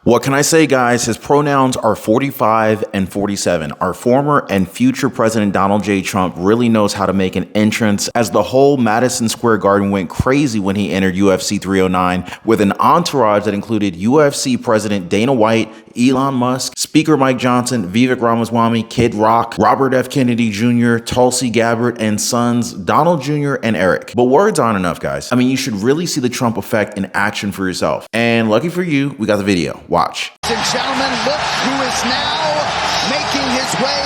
What can I say, guys? His pronouns are 45 and 47. Our former and future President Donald J. Trump really knows how to make an entrance, as the whole Madison Square Garden went crazy when he entered UFC 309 with an entourage that included UFC President Dana White, Elon Musk, Speaker Mike Johnson, Vivek Ramaswamy, Kid Rock, Robert F. Kennedy Jr., Tulsi Gabbard, and sons Donald Jr. and Eric. But words aren't enough, guys. I mean, you should really see the Trump effect in action for yourself. And lucky for you, we got the video. Watch. Ladies and gentlemen, look who is now making his way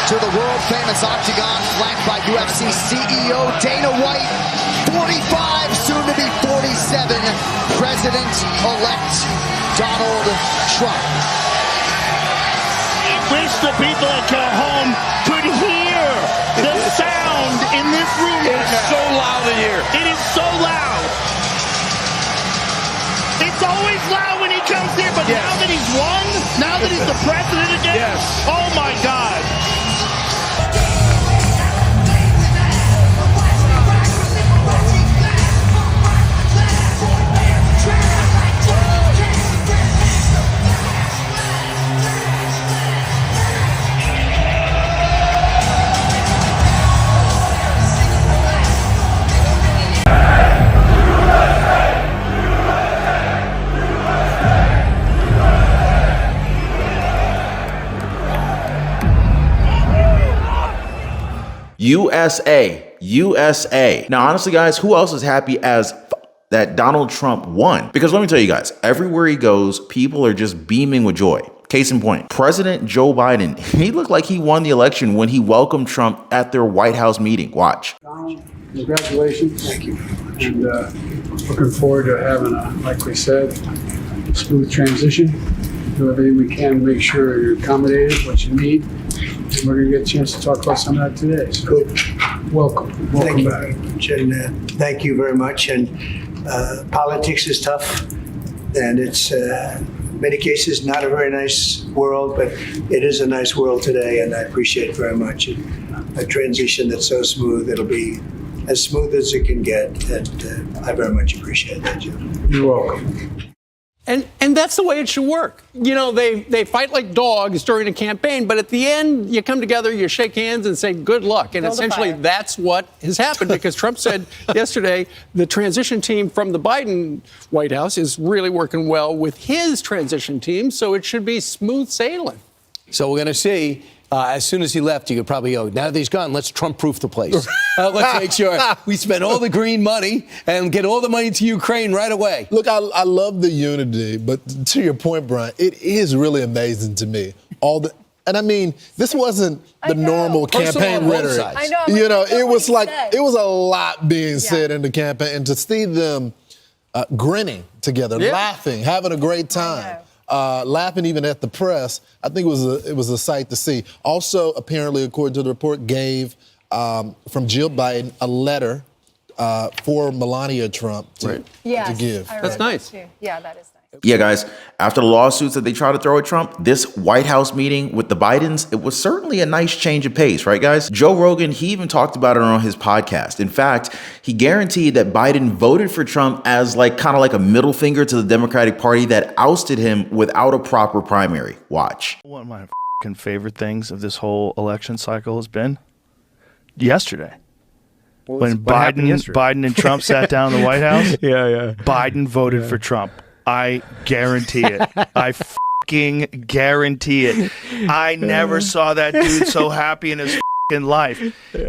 to the world-famous octagon, flanked by UFC CEO Dana White, 45, soon to be 47, President-elect Donald Trump. I wish the people at home could hear the sound in this room. It's so loud in here. It is so loud. It's always loud when he comes here, but now that he's won, now that he's the president again, oh my God. USA. Now, honestly, guys, who else is happy as that Donald Trump won? Because let me tell you guys, everywhere he goes, people are just beaming with joy. Case in point, President Joe Biden, he looked like he won the election when he welcomed Trump at their White House meeting. Watch. Donald, congratulations. Thank you. And looking forward to having like we said, smooth transition. Do everything we can to make sure you're accommodated, what you need. And we're going to get a chance to talk about some of that today. So good. Welcome Thank you back. And, thank you very much. And politics is tough, and it's in many cases not a very nice world, but it is a nice world today, and I appreciate it very much. And a transition that's so smooth, it'll be as smooth as it can get, and I very much appreciate that, Joe. You're welcome. And that's the way it should work. You know, they fight like dogs during a campaign, but at the end, you come together, you shake hands and say good luck. And essentially, that's what has happened, because Trump said yesterday the transition team from the Biden White House is really working well with his transition team, so it should be smooth sailing. So we're going to see. As soon as he left, you could probably go, now that he's gone, let's Trump-proof the place. Let's make sure we spend all the green money and get all the money to Ukraine right away. Look, I love the unity, but to your point, Brian, it is really amazing to me. And I mean, this wasn't the normal campaign rhetoric. I know. You know, it was like, it was a lot being said in the campaign, and to see them grinning together, laughing, having a great time. Laughing even at the press, I think it was a sight to see. Also, apparently, according to the report, gave from Jill Biden a letter for Melania Trump to give. That's nice. Yeah, that is nice. Yeah, guys, after the lawsuits that they tried to throw at Trump, this White House meeting with the Bidens, it was certainly a nice change of pace, right, guys? Joe Rogan, he even talked about it on his podcast. In fact, he guaranteed that Biden voted for Trump as kind of like a middle finger to the Democratic Party that ousted him without a proper primary. Watch. One of my favorite things of this whole election cycle has been yesterday. When Biden and Trump sat down in the White House, Biden voted for Trump. I guarantee it. I fucking guarantee it. I never saw that dude so happy in his fucking life.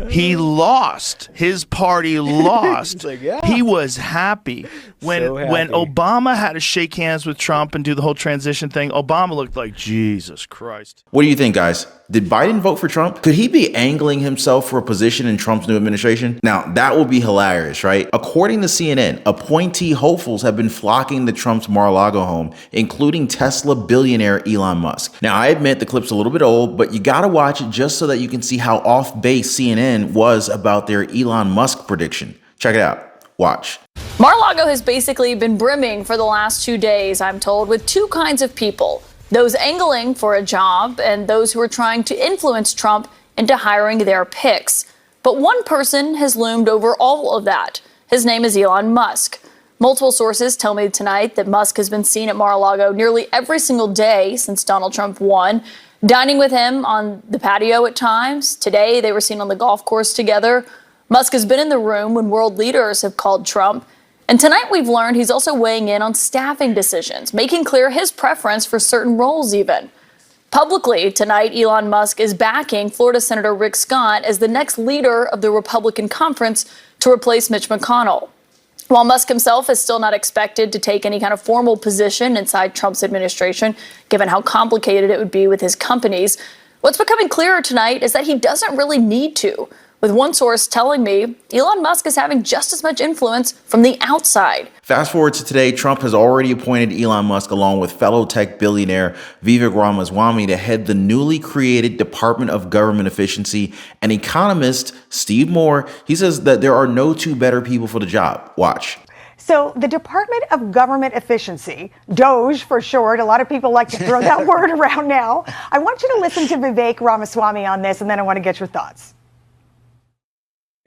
He lost. His party lost. He was happy. When Obama had to shake hands with Trump and do the whole transition thing, Obama looked like Jesus Christ. What do you think, guys? Did Biden vote for Trump? Could he be angling himself for a position in Trump's new administration? Now, that would be hilarious, right? According to CNN, appointee hopefuls have been flocking to Trump's Mar-a-Lago home, including Tesla billionaire Elon Musk. Now, I admit the clip's a little bit old, but you gotta watch it just so that you can see how off base CNN was about their Elon Musk prediction. Check it out. Watch. Mar-a-Lago has basically been brimming for the last 2 days, I'm told, with two kinds of people. Those angling for a job and those who are trying to influence Trump into hiring their picks. But one person has loomed over all of that. His name is Elon Musk. Multiple sources tell me tonight that Musk has been seen at Mar-a-Lago nearly every single day since Donald Trump won, dining with him on the patio at times. Today, they were seen on the golf course together. Musk has been in the room when world leaders have called Trump. And tonight, we've learned he's also weighing in on staffing decisions, making clear his preference for certain roles even. Publicly tonight, Elon Musk is backing Florida Senator Rick Scott as the next leader of the Republican conference to replace Mitch McConnell. While Musk himself is still not expected to take any kind of formal position inside Trump's administration, given how complicated it would be with his companies, what's becoming clearer tonight is that he doesn't really need to, with one source telling me Elon Musk is having just as much influence from the outside. Fast forward to today, Trump has already appointed Elon Musk along with fellow tech billionaire Vivek Ramaswamy to head the newly created Department of Government Efficiency. And economist Steve Moore, he says that there are no two better people for the job. Watch. So the Department of Government Efficiency, DOGE for short, a lot of people like to throw that word around now. I want you to listen to Vivek Ramaswamy on this, and then I want to get your thoughts.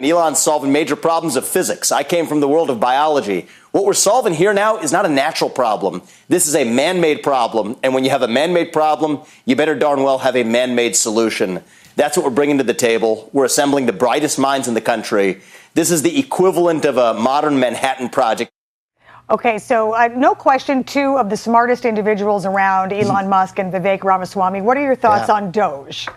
Elon's solving major problems of physics. I came from the world of biology. What we're solving here now is not a natural problem. This is a man-made problem. And when you have a man-made problem, you better darn well have a man-made solution. That's what we're bringing to the table. We're assembling the brightest minds in the country. This is the equivalent of a modern Manhattan Project. Okay, so no question, two of the smartest individuals around, Elon Musk and Vivek Ramaswamy. What are your thoughts on DOGE?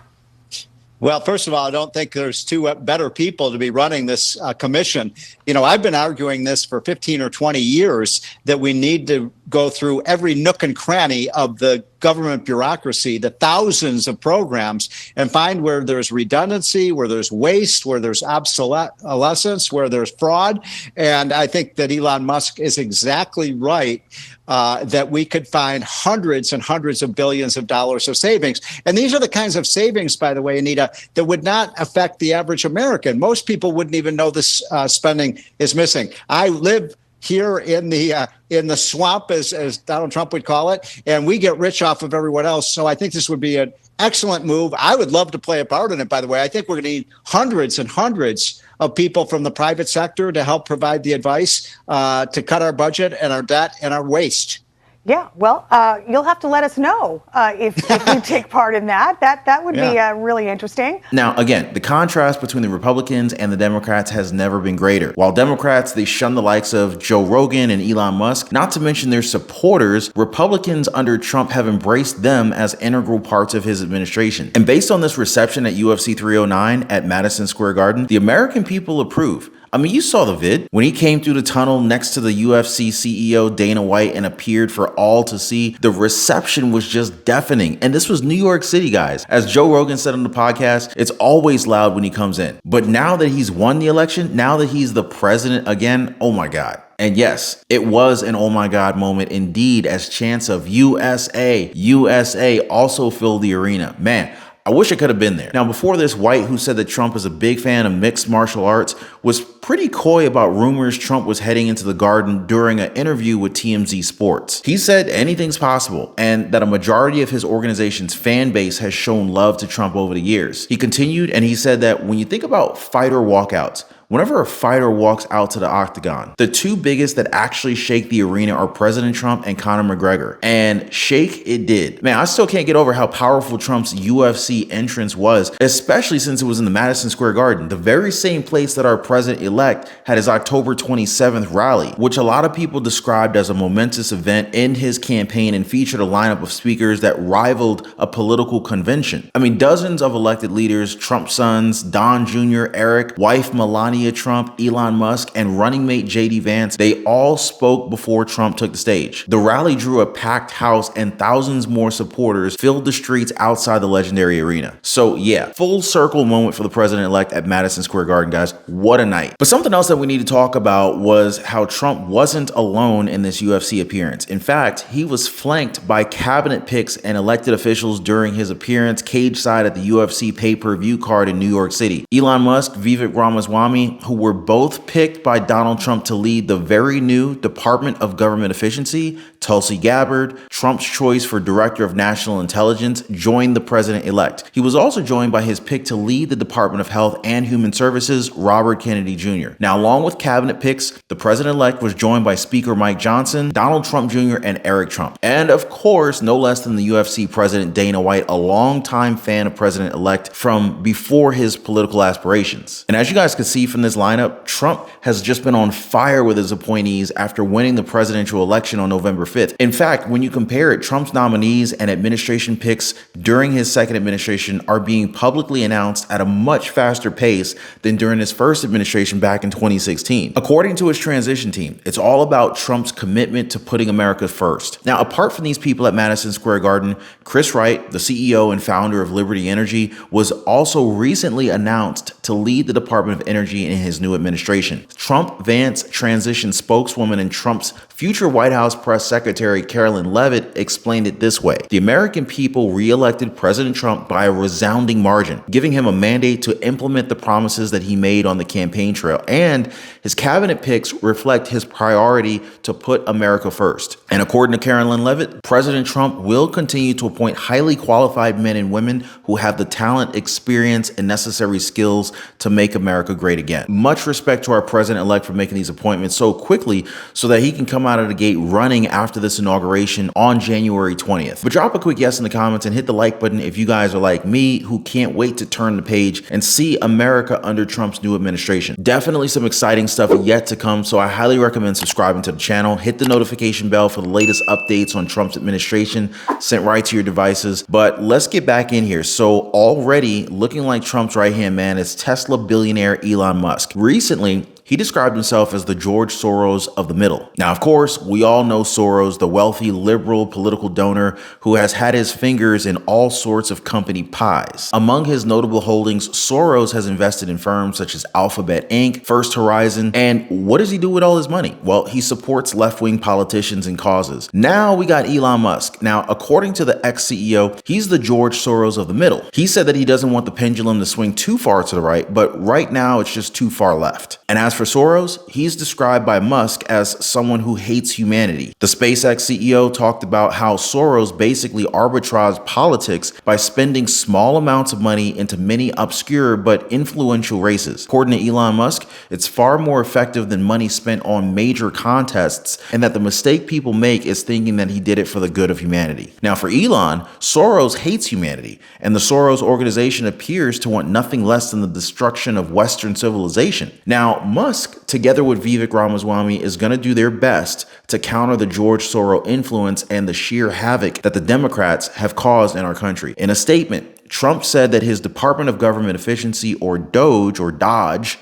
Well, first of all, I don't think there's two better people to be running this commission. You know, I've been arguing this for 15 or 20 years that we need to go through every nook and cranny of the government bureaucracy, the thousands of programs, and find where there's redundancy, where there's waste, where there's obsolescence, where there's fraud. And I think that Elon Musk is exactly right. That we could find hundreds and hundreds of billions of dollars of savings. And these are the kinds of savings, by the way, Anita, that would not affect the average American. Most people wouldn't even know this spending is missing. I live here in the swamp, as Donald Trump would call it, and we get rich off of everyone else. So I think this would be an excellent move. I would love to play a part in it, by the way. I think we're going to need hundreds and hundreds of people from the private sector to help provide the advice to cut our budget and our debt and our waste. Yeah, well, you'll have to let us know if you take part in that. That would be really interesting. Now, again, the contrast between the Republicans and the Democrats has never been greater. While Democrats, they shun the likes of Joe Rogan and Elon Musk, not to mention their supporters, Republicans under Trump have embraced them as integral parts of his administration. And based on this reception at UFC 309 at Madison Square Garden, the American people approve. I mean, you saw the vid when he came through the tunnel next to the UFC CEO Dana White and appeared for all to see. The reception was just deafening. And this was New York City, guys. As Joe Rogan said on the podcast, it's always loud when he comes in. But now that he's won the election, now that he's the president again, oh my God. And yes, it was an oh my God moment indeed, as chants of USA, USA also filled the arena. Man, I wish I could have been there. Now, before this, White, who said that Trump is a big fan of mixed martial arts, was pretty coy about rumors Trump was heading into the Garden during an interview with TMZ Sports. He said anything's possible and that a majority of his organization's fan base has shown love to Trump over the years. He continued and he said that when you think about fighter walkouts, whenever a fighter walks out to the octagon, the two biggest that actually shake the arena are President Trump and Conor McGregor. And shake it did. Man, I still can't get over how powerful Trump's UFC entrance was, especially since it was in the Madison Square Garden, the very same place that our president-elect had his October 27th rally, which a lot of people described as a momentous event in his campaign and featured a lineup of speakers that rivaled a political convention. I mean, dozens of elected leaders, Trump's sons, Don Jr., Eric, wife Melania Trump, Elon Musk, and running mate JD Vance, they all spoke before Trump took the stage. The rally drew a packed house and thousands more supporters filled the streets outside the legendary arena. So yeah, full circle moment for the president-elect at Madison Square Garden, guys. What a night. But something else that we need to talk about was how Trump wasn't alone in this UFC appearance. In fact, he was flanked by cabinet picks and elected officials during his appearance cage side at the UFC pay-per-view card in New York City. Elon Musk, Vivek Ramaswamy, Ramaswamy, who were both picked by Donald Trump to lead the very new Department of Government Efficiency, Tulsi Gabbard, Trump's choice for Director of National Intelligence, joined the president-elect. He was also joined by his pick to lead the Department of Health and Human Services, Robert Kennedy Jr. Now, along with cabinet picks, the president-elect was joined by Speaker Mike Johnson, Donald Trump Jr., and Eric Trump. And of course, no less than the UFC President Dana White, a longtime fan of President-elect from before his political aspirations. And as you guys can see from this lineup, Trump has just been on fire with his appointees after winning the presidential election on November 5th. In fact, when you compare it, Trump's nominees and administration picks during his second administration are being publicly announced at a much faster pace than during his first administration back in 2016. According to his transition team, it's all about Trump's commitment to putting America first. Now, apart from these people at Madison Square Garden, Chris Wright, the CEO and founder of Liberty Energy, was also recently announced to lead the Department of Energy in his new administration. Trump-Vance transition spokeswoman and Trump's future White House press secretary Carolyn Leavitt explained it this way: the American people re-elected President Trump by a resounding margin, giving him a mandate to implement the promises that he made on the campaign trail, and his cabinet picks reflect his priority to put America first. And according to Carolyn Leavitt, President Trump will continue to appoint highly qualified men and women who have the talent, experience, and necessary skills to make America great again. Much respect to our president-elect for making these appointments so quickly so that he can come out of the gate running after this inauguration on January 20th. But drop a quick yes in the comments and hit the like button if you guys are like me, who can't wait to turn the page and see America under Trump's new administration. Definitely some exciting stuff yet to come, so I highly recommend subscribing to the channel. Hit the notification bell for the latest updates on Trump's administration sent right to your devices. But let's get back in here. So already looking like Trump's right-hand man is Tesla billionaire Elon Musk. Recently, he described himself as the George Soros of the middle. Now, of course, we all know Soros, the wealthy liberal political donor who has had his fingers in all sorts of company pies. Among his notable holdings, Soros has invested in firms such as Alphabet Inc., First Horizon, and what does he do with all his money? Well, he supports left-wing politicians and causes. Now we got Elon Musk. Now, according to the ex-CEO, he's the George Soros of the middle. He said that he doesn't want the pendulum to swing too far to the right, but right now it's just too far left. And as for Soros, he's described by Musk as someone who hates humanity. The SpaceX CEO talked about how Soros basically arbitraged politics by spending small amounts of money into many obscure but influential races. According to Elon Musk, it's far more effective than money spent on major contests, and that the mistake people make is thinking that he did it for the good of humanity. Now, for Elon, Soros hates humanity, and the Soros organization appears to want nothing less than the destruction of Western civilization. Now, Musk, together with Vivek Ramaswamy, is going to do their best to counter the George Soros influence and the sheer havoc that the Democrats have caused in our country. In a statement, Trump said that his Department of Government Efficiency, or DOGE,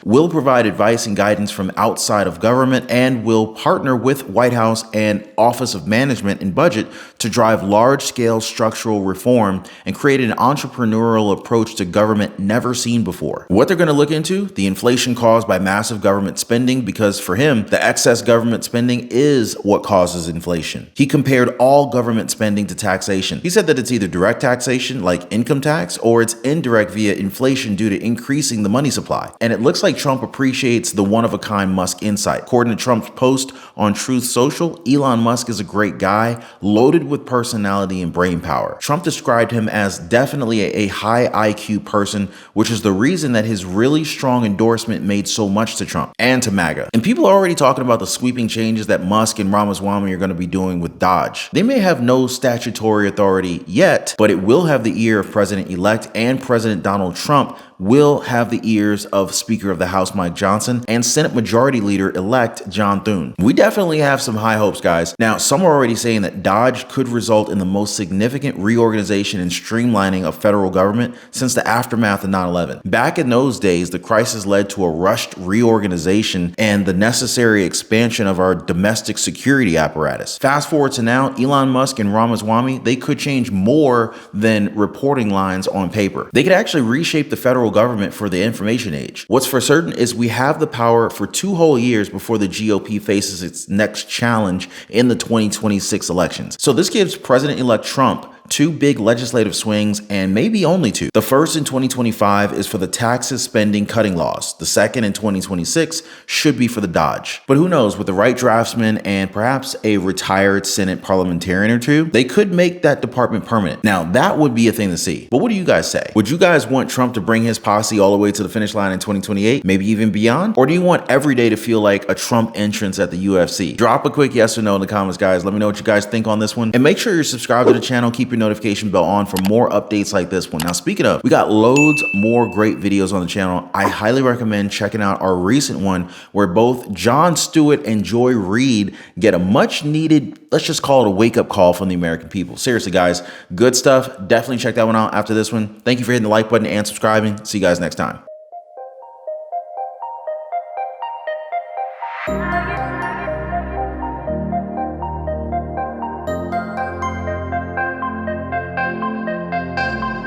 will provide advice and guidance from outside of government and will partner with White House and Office of Management and Budget to drive large-scale structural reform and create an entrepreneurial approach to government never seen before. What they're going to look into? The inflation caused by massive government spending, because for him, the excess government spending is what causes inflation. He compared all government spending to taxation. He said that it's either direct taxation, like income tax, or it's indirect via inflation due to increasing the money supply. And it looks like Trump appreciates the one-of-a-kind Musk insight. According to Trump's post on Truth Social, Elon Musk is a great guy, loaded with personality and brain power. Trump described him as definitely a high IQ person, which is the reason that his really strong endorsement made so much to Trump and to MAGA. And people are already talking about the sweeping changes that Musk and Ramaswamy are going to be doing with DOGE. They may have no statutory authority yet, but it will have the ear of President-elect, and President Donald Trump will have the ears of Speaker of the House Mike Johnson and Senate Majority Leader-elect John Thune. We definitely have some high hopes, guys. Now, some are already saying that DOGE could result in the most significant reorganization and streamlining of federal government since the aftermath of 9/11. Back in those days, the crisis led to a rushed reorganization and the necessary expansion of our domestic security apparatus. Fast forward to now, Elon Musk and Ramaswamy, they could change more than reporting lines on paper. They could actually reshape the federal government for the information age. What's for certain is we have the power for 2 whole years before the GOP faces its next challenge in the 2026 elections. So this gives President-elect Trump 2 big legislative swings, and maybe only 2. The first in 2025 is for the taxes spending cutting laws. The second in 2026 should be for the DOGE. But who knows, with the right draftsman and perhaps a retired Senate parliamentarian or two, they could make that department permanent. Now, that would be a thing to see. But what do you guys say? Would you guys want Trump to bring his posse all the way to the finish line in 2028, maybe even beyond? Or do you want every day to feel like a Trump entrance at the UFC? Drop a quick yes or no in the comments, guys. Let me know what you guys think on this one. And make sure you're subscribed to the channel. Keep your notification bell on for more updates like this one. Now, speaking of, we got loads more great videos on the channel. I highly recommend checking out our recent one where both Jon Stewart and Joy Reid get a much needed, let's just call it a wake up call from the American people. Seriously, guys, good stuff. Definitely check that one out after this one. Thank you for hitting the like button and subscribing. See you guys next time.